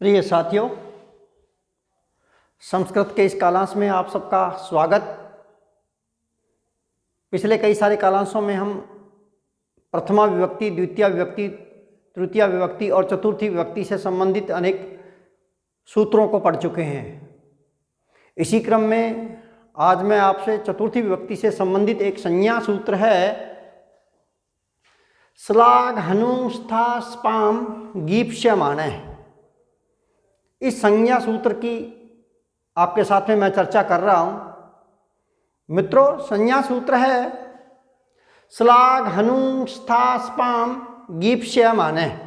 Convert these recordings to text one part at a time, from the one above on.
प्रिय साथियों, संस्कृत के इस कालांश में आप सबका स्वागत। पिछले कई सारे कालांशों में हम प्रथमा विभक्ति, द्वितीय विभक्ति, तृतीय विभक्ति और चतुर्थी विभक्ति से संबंधित अनेक सूत्रों को पढ़ चुके हैं। इसी क्रम में आज मैं आपसे चतुर्थी विभक्ति से संबंधित एक संज्ञा सूत्र है श्लाघ हनु स्था स्पाम गीप्स्यमानः। इस संज्ञा सूत्र की आपके साथ में मैं चर्चा कर रहा हूं। मित्रों, संज्ञा सूत्र है श्लाघ हनु स्था स्पाम गीप्स्यमानः।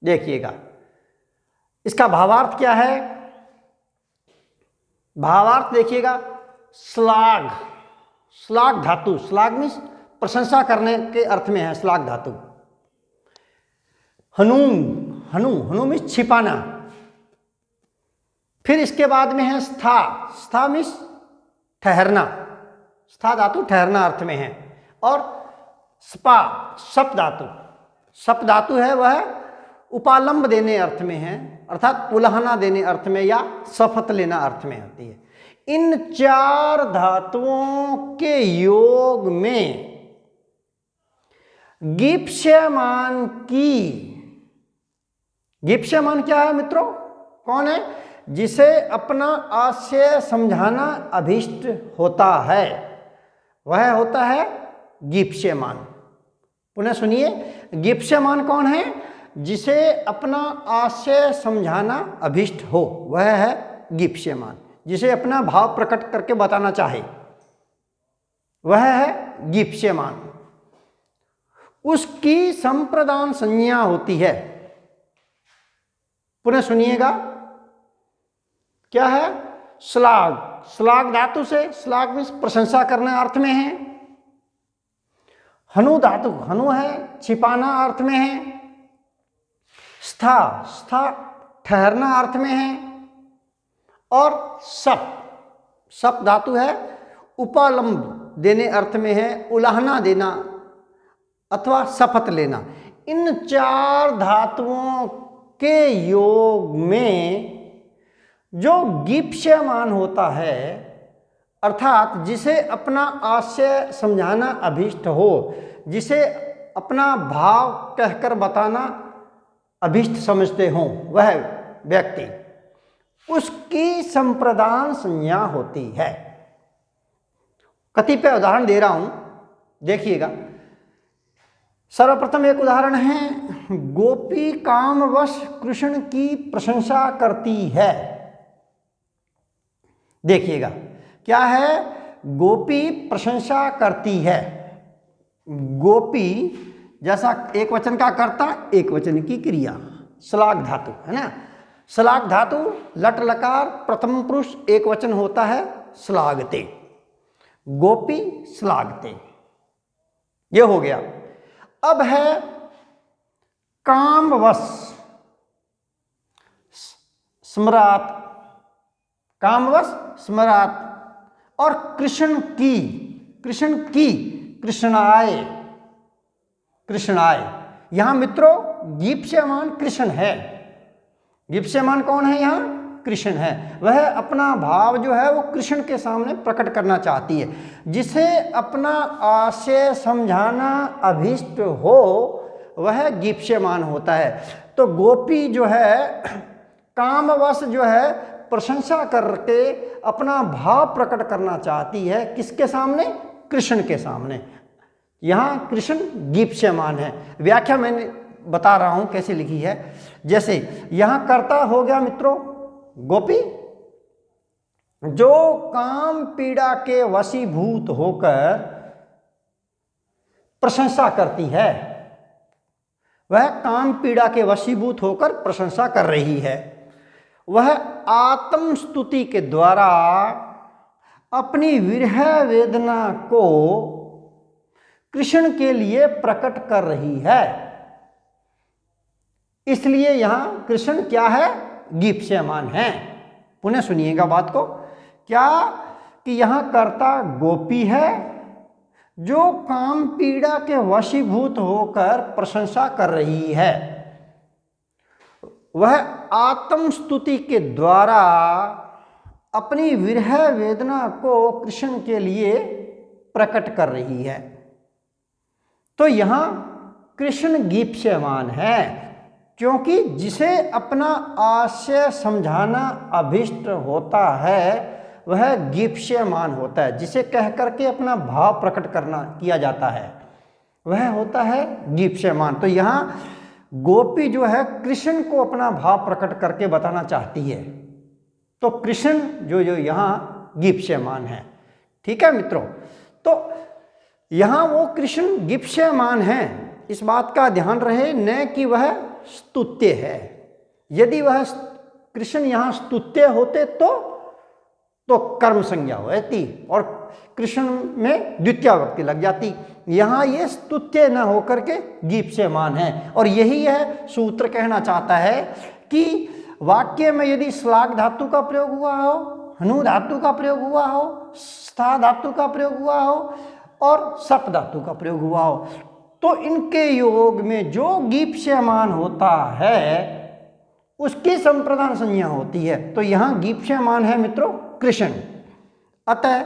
देखिएगा इसका भावार्थ क्या है। भावार्थ देखिएगा, श्लाघ, श्लाघ धातु, श्लाघ मीन्स प्रशंसा करने के अर्थ में है श्लाघ धातु। हनु, हनु, हनु मीन्स छिपाना। फिर इसके बाद में है स्था, स्था मीन्स ठहरना, स्था धातु ठहरना अर्थ में है। और स्पा, सप धातु, सप धातु है वह उपालंब देने अर्थ में है, अर्थात उल्हाना देने अर्थ में या शपथ लेना अर्थ में होती है। इन चार धातुओं के योग में गीप्स्यमान की, गीप्स्यमान क्या है मित्रों? कौन है? जिसे अपना आशय समझाना अभीष्ट होता है, वह होता है गीप्स्यमान। पुनः सुनिए, गीप्स्यमान कौन है? जिसे अपना आशय समझाना अभीष्ट हो, वह है गीप्स्यमान। जिसे अपना भाव प्रकट करके बताना चाहे, वह है गीप्स्यमान। उसकी संप्रदान संज्ञा होती है। पुनः सुनिएगा, क्या है? श्लाघ, श्लाघ धातु से, श्लाघ मीन्स प्रशंसा करना अर्थ में है। हनु धातु, हनु है छिपाना अर्थ में है। स्था, स्था ठहरना अर्थ में है। और सप, सप धातु है उपालंब देने अर्थ में है, उलाहना देना अथवा शपथ लेना। इन चार धातुओं के योग में जो गीप्स्यमान होता है, अर्थात जिसे अपना आशय समझाना अभीष्ट हो, जिसे अपना भाव कहकर बताना अभीष्ट समझते हों वह व्यक्ति, उसकी संप्रदान संज्ञा होती है। कतिपय उदाहरण दे रहा हूं, देखिएगा। सर्वप्रथम एक उदाहरण है, गोपी कामवश कृष्ण की प्रशंसा करती है। देखिएगा क्या है? गोपी प्रशंसा करती है। गोपी जैसा एक वचन का कर्ता, एक वचन की क्रिया, श्लाघ धातु है ना। श्लाघ धातु लट लकार प्रथम पुरुष एक वचन होता है, श्लाघते। गोपी श्लाघते, ये हो गया। अब है कामवश स्मरात, कामवश स्मरात। और कृष्ण की, कृष्ण की, कृष्णाय, कृष्णाय। यहां मित्रों गीप्स्यमान कृष्ण है। गीप्स्यमान कौन है? यहां कृष्ण है। वह अपना भाव जो है वो कृष्ण के सामने प्रकट करना चाहती है। जिसे अपना आशय समझाना अभीष्ट हो, वह गीप्स्यमान होता है। तो गोपी जो है कामवश जो है प्रशंसा करके अपना भाव प्रकट करना चाहती है। किसके सामने? कृष्ण के सामने। यहां कृष्ण गीप्स्यमान है। व्याख्या मैंने बता रहा हूं कैसे लिखी है। जैसे यहां कर्ता हो गया मित्रों गोपी, जो काम पीड़ा के वशीभूत होकर प्रशंसा करती है। वह काम पीड़ा के वशीभूत होकर प्रशंसा कर रही है। वह आत्मस्तुति के द्वारा अपनी विरह वेदना को कृष्ण के लिए प्रकट कर रही है। इसलिए यहां कृष्ण क्या है? गीप्स्यमान है। पुनः सुनिएगा बात को, क्या कि यहां कर्ता गोपी है, जो काम पीड़ा के वशीभूत होकर प्रशंसा कर रही है। वह आत्मस्तुति के द्वारा अपनी विरह वेदना को कृष्ण के लिए प्रकट कर रही है। तो यहाँ कृष्ण गीप्यमान है, क्योंकि जिसे अपना आशय समझाना अभिष्ट होता है वह गीप्यमान होता है। जिसे कह करके अपना भाव प्रकट करना किया जाता है वह होता है गीप्यमान। तो यहाँ गोपी जो है कृष्ण को अपना भाव प्रकट करके बताना चाहती है, तो कृष्ण जो यहाँ गीप्यमान है। ठीक है मित्रों, तो यहाँ वो कृष्ण गीप्यमान है, इस बात का ध्यान रहे, न कि वह स्तुत्य है। यदि वह कृष्ण यहाँ स्तुत्य होते तो कर्म संज्ञा होती और कृष्ण में द्वितीय विभक्ति लग जाती। यहाँ ये स्तुत्य न होकर के गीप्यमान है। और यही यह सूत्र कहना चाहता है कि वाक्य में यदि श्लाघ धातु का प्रयोग हुआ हो, हनु धातु का प्रयोग हुआ हो, स्था धातु का प्रयोग हुआ हो और सप धातु का प्रयोग हुआ हो, तो इनके योग में जो गीप्यमान होता है उसकी संप्रदान संज्ञा होती है। तो यहाँ गीप्यमान है मित्रों कृष्ण। अतः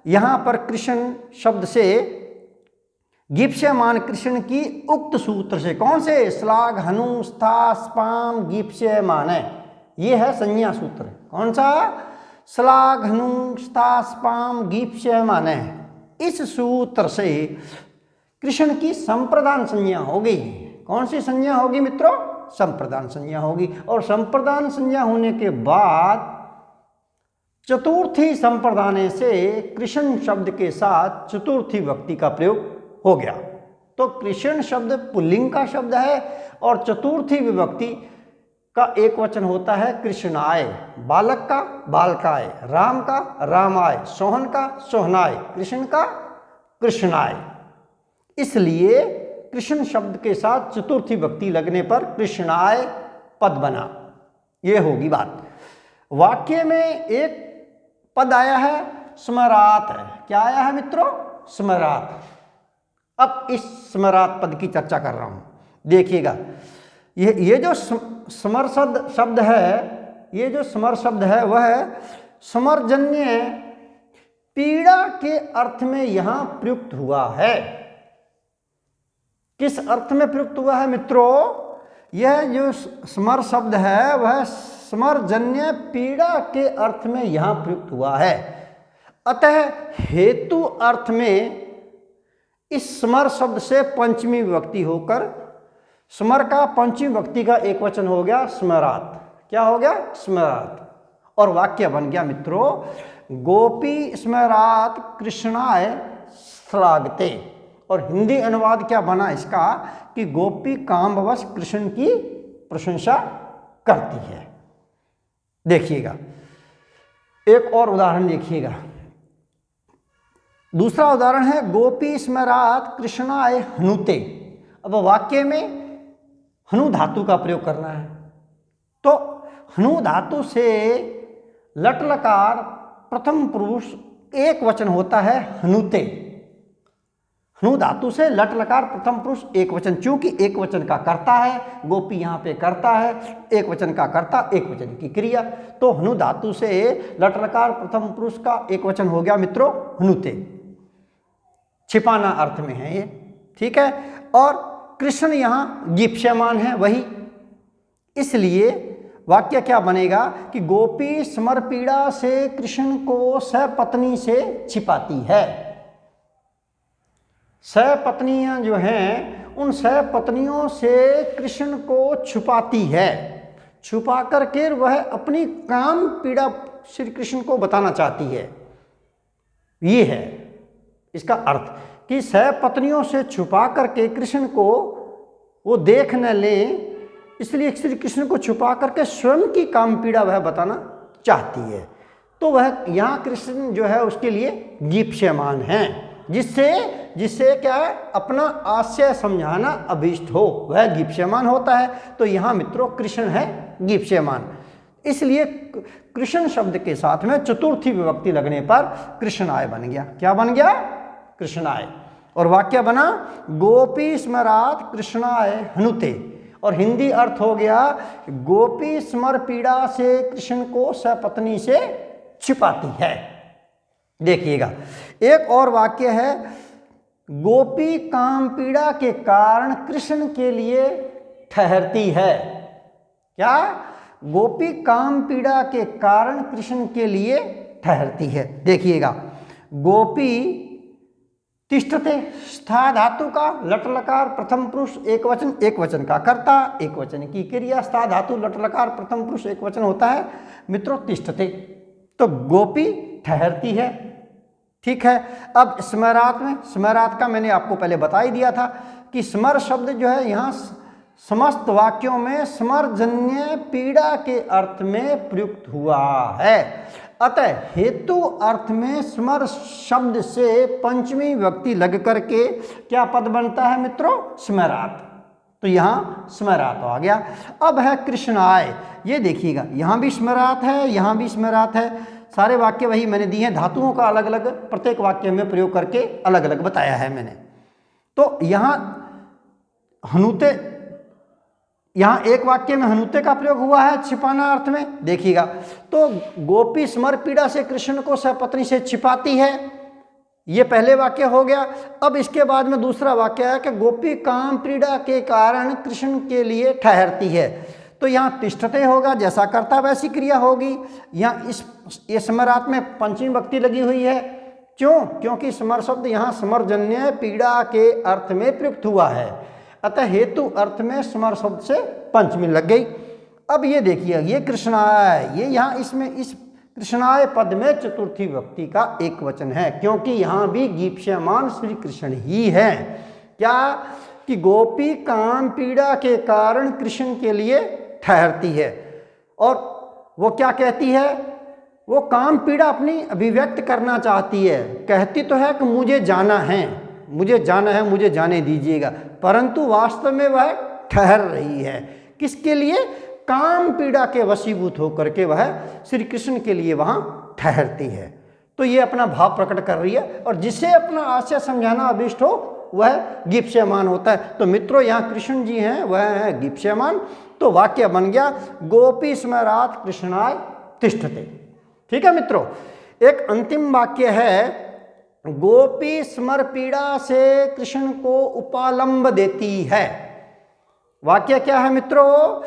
यहाँ पर कृष्ण शब्द से गीप्यमान कृष्ण की उक्त सूत्र से, कौन से, श्लाघ हनु स्था स्पाम गीप्यमान है, ये है संज्ञा सूत्र। कौन सा, श्लाघ हनु स्था स्पाम गीप्यमान है। इस सूत्र से कृष्ण की संप्रदान संज्ञा होगी। कौन सी संज्ञा होगी मित्रों, संप्रदान संज्ञा होगी। और संप्रदान संज्ञा होने के बाद चतुर्थी संप्रदाने से कृष्ण शब्द के साथ चतुर्थी विभक्ति का प्रयोग हो गया। तो कृष्ण शब्द पुल्लिंग का शब्द है और चतुर्थी विभक्ति का एक वचन होता है कृष्णाय। बालक का बालकाय, राम का रामाय, सोहन का सोहनाय, कृष्ण का कृष्णाय। इसलिए कृष्ण शब्द के साथ चतुर्थी विभक्ति लगने पर कृष्णाय पद बना। ये होगी बात। वाक्य में एक पद आया है स्मरात है। क्या आया है मित्रों, स्मरात। अब इस स्मरात पद की चर्चा कर रहा हूं, देखिएगा। ये जो स्मर शब्द है, ये जो स्मर शब्द है वह स्मरजन्य पीड़ा के अर्थ में यहां प्रयुक्त हुआ है। किस अर्थ में प्रयुक्त हुआ है मित्रों, यह जो स्मर शब्द है वह स्मरजन्य पीड़ा के अर्थ में यहां प्रयुक्त हुआ है। अतः हेतु अर्थ में इस स्मर शब्द से पंचमी विभक्ति होकर स्मर का पंचमी विभक्ति का एक वचन हो गया स्मरात। क्या हो गया, स्मरात। और वाक्य बन गया मित्रों, गोपी स्मरात कृष्णाय श्लाघते। और हिंदी अनुवाद क्या बना इसका कि गोपी कामवश कृष्ण की प्रशंसा करती है। देखिएगा एक और उदाहरण देखिएगा। दूसरा उदाहरण है गोपी स्मरात कृष्णाय हनुते। अब वाक्य में हनु धातु का प्रयोग करना है, तो हनु धातु से लट लकार प्रथम पुरुष एक वचन होता है हनुते। हनु धातु से लट लकार प्रथम पुरुष एक वचन, चूंकि एक वचन का कर्ता है, गोपी यहाँ पे कर्ता है, एक वचन का कर्ता एक वचन की क्रिया, तो हनु धातु से लट लकार प्रथम पुरुष का एक वचन हो गया मित्रों हनुते। छिपाना अर्थ में है ये, ठीक है। और कृष्ण यहाँ गीप्यमान है वही, इसलिए वाक्य क्या बनेगा कि गोपी स्मर पीड़ा से कृष्ण को सपत्नी से छिपाती है। सपत्नियां जो हैं उन सपत्नियों से कृष्ण को छुपाती है, छुपा करके वह अपनी काम पीड़ा श्री कृष्ण को बताना चाहती है। ये है इसका अर्थ कि सपत्नियों से छुपा करके कृष्ण को वो देख न लें, इसलिए श्री कृष्ण को छुपा करके स्वयं की काम पीड़ा वह बताना चाहती है। तो वह यहाँ कृष्ण जो है उसके लिए गीप्यमान है, जिससे क्या है अपना आशय समझाना अभीष्ट हो वह गीप्यमान होता है। तो यहाँ मित्रों कृष्ण है गीप्यमान, इसलिए कृष्ण शब्द के साथ में चतुर्थी विभक्ति लगने पर कृष्णाय बन गया। क्या बन गया, कृष्णाय। और वाक्य बना गोपी स्मरात कृष्णाय हनुते। और हिंदी अर्थ हो गया गोपी स्मर पीड़ा से कृष्ण को सपत्नी से छिपाती है। देखिएगा एक और वाक्य है, गोपी काम पीड़ा के कारण कृष्ण के लिए ठहरती है। क्या? गोपी काम पीड़ा के कारण कृष्ण के लिए ठहरती है। देखिएगा गोपी तिष्ठते, स्था धातु का लट लकार प्रथम पुरुष एक वचन का कर्ता, एक वचन की क्रिया, स्था धातु लट लकार प्रथम पुरुष एक वचन होता है मित्रों तिष्ठते। तो गोपी ठहरती है, ठीक है। अब स्मरात में, स्मरात का मैंने आपको पहले बता ही दिया था कि स्मर शब्द जो है यहाँ समस्त वाक्यों में स्मरजन्य पीड़ा के अर्थ में प्रयुक्त हुआ है। अतः हेतु अर्थ में स्मर शब्द से पंचमी विभक्ति लग करके क्या पद बनता है मित्रों? स्मरात। तो यहाँ स्मरात आ गया। अब है कृष्णाय, ये देखिएगा यहाँ भी स्मरात है, यहाँ भी स्मरात है। सारे वाक्य वही मैंने दिए हैं, धातुओं का अलग अलग प्रत्येक वाक्य में प्रयोग करके अलग अलग बताया है मैंने। तो यहाँ हनुते, यहाँ एक वाक्य में हनुते का प्रयोग हुआ है छिपाना अर्थ में। देखिएगा तो गोपी स्मर पीड़ा से कृष्ण को सपत्नी से छिपाती है, ये पहले वाक्य हो गया। अब इसके बाद में दूसरा वाक्य है कि गोपी काम पीड़ा के कारण कृष्ण के लिए ठहरती है। तो यहाँ तिष्ठते होगा, जैसा कर्ता वैसी क्रिया होगी। यहाँ इस स्मरात में पंचमी विभक्ति लगी हुई है। क्यों? क्योंकि स्मर शब्द यहाँ स्मरजन्य पीड़ा के अर्थ में प्रयुक्त हुआ है, अतः हेतु अर्थ में स्मर शब्द से पंचमी लग गई। अब ये देखिए ये कृष्णाय, ये यहाँ इसमें इस कृष्णाय पद में चतुर्थी विभक्ति का एक वचन है, क्योंकि यहाँ भी गीप्यमान श्री कृष्ण ही है। क्या? कि गोपी काम पीड़ा के कारण कृष्ण के लिए ठहरती है। और वो क्या कहती है? वो काम पीड़ा अपनी अभिव्यक्त करना चाहती है, कहती तो है कि मुझे जाना है, मुझे जाना है, मुझे जाने दीजिएगा, परंतु वास्तव में वह ठहर रही है। किसके लिए? काम पीड़ा के वशीभूत होकर के वह श्री कृष्ण के लिए वहाँ ठहरती है। तो ये अपना भाव प्रकट कर रही है, और जिसे अपना आशय समझाना अभिष्ट हो वह गीप्यमान होता है। तो मित्रों यहाँ कृष्ण जी हैं, वह है गीप्यमान। तो वाक्य बन गया गोपी स्मरात कृष्णाय तिष्ठते। ठीक है मित्रों, एक अंतिम वाक्य है, गोपी स्मर पीड़ा से कृष्ण को उपालंब देती है। वाक्य क्या है मित्रों?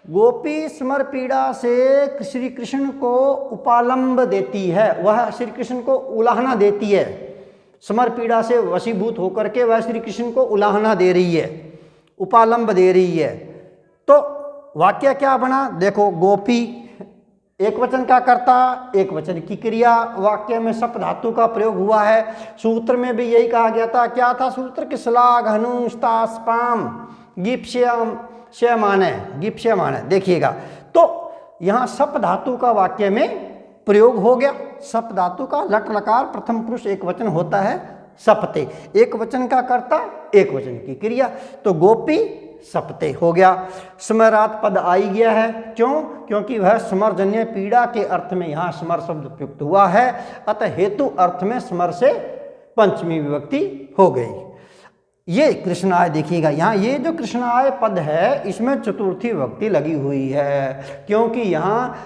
गोपी स्मर पीड़ा से श्री कृष्ण को उपालंब देती है, वह श्री कृष्ण को उलाहना देती है। स्मर पीड़ा से वशीभूत होकर के वह श्री कृष्ण को उलाहना दे रही है, उपालंब दे रही है। तो वाक्य क्या बना? देखो गोपी एक वचन का कर्ता, एक वचन की क्रिया, वाक्य में सप धातु का प्रयोग हुआ है। सूत्र में भी यही कहा गया था। क्या था सूत्र? कि श्लाघ हनु स्तास्पाम गीप्यमाने, गीप्यमाने। देखिएगा तो यहाँ सप धातु का वाक्य में प्रयोग हो गया। सप धातु का लट लकार प्रथम पुरुष एक वचन होता है सपते, एक वचन का कर्ता, एक वचन की क्रिया। तो गोपी सपते हो गया। स्मरात पद आई गया है। क्यों? क्योंकि वह स्मरजन्य पीड़ा के अर्थ में यहाँ स्मर शब्द प्रयुक्त हुआ है, अतः हेतु अर्थ में स्मर से पंचमी विभक्ति हो गई। ये कृष्णाय देखिएगा, यहाँ ये जो कृष्णाय पद है इसमें चतुर्थी विभक्ति लगी हुई है, क्योंकि यहाँ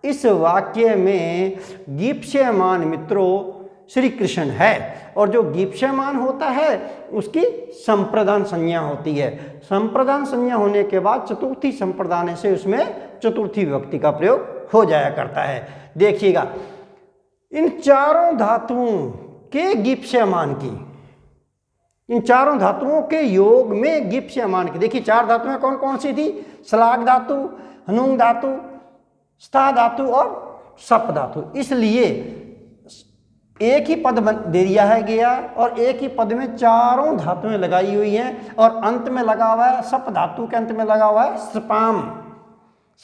इस वाक्य में गीप्यमान मित्रों श्री कृष्ण है, और जो गीप्यमान होता है उसकी संप्रदान संज्ञा होती है। संप्रदान संज्ञा होने के बाद चतुर्थी संप्रदान से उसमें चतुर्थी विभक्ति का प्रयोग हो जाया करता है। देखिएगा इन चारों धातुओं के गीप्यमान की, इन चारों धातुओं के योग में गीप्यमान की, देखिए चार धातुएं कौन कौन सी थी? श्लाघ धातु, हनुंग धातु, स्था धातु और सप धातु। इसलिए एक ही पद दे दिया है गया, और एक ही पद में चारों धातुएं लगाई हुई हैं, और अंत में लगा हुआ है सप धातु के अंत में लगा हुआ है स्पाम।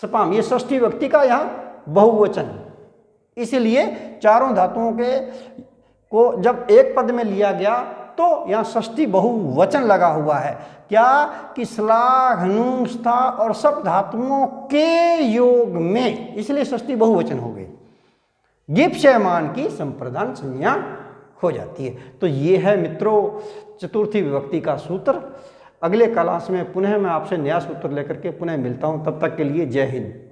स्पाम ये षष्ठी विभक्ति का यहाँ बहुवचन, इसलिए चारों धातुओं के को जब एक पद में लिया गया तो यहाँ षष्ठी बहुवचन लगा हुआ है। क्या? कि श्लाघ हनु स्था और सप धातुओं के योग में, इसलिए षष्ठी बहुवचन हो गई। गीप्यमान की संप्रदान संज्ञा हो जाती है। तो ये है मित्रों चतुर्थी विभक्ति का सूत्र। अगले क्लास में पुनः मैं आपसे नया सूत्र लेकर के पुनः मिलता हूँ। तब तक के लिए जय हिंद।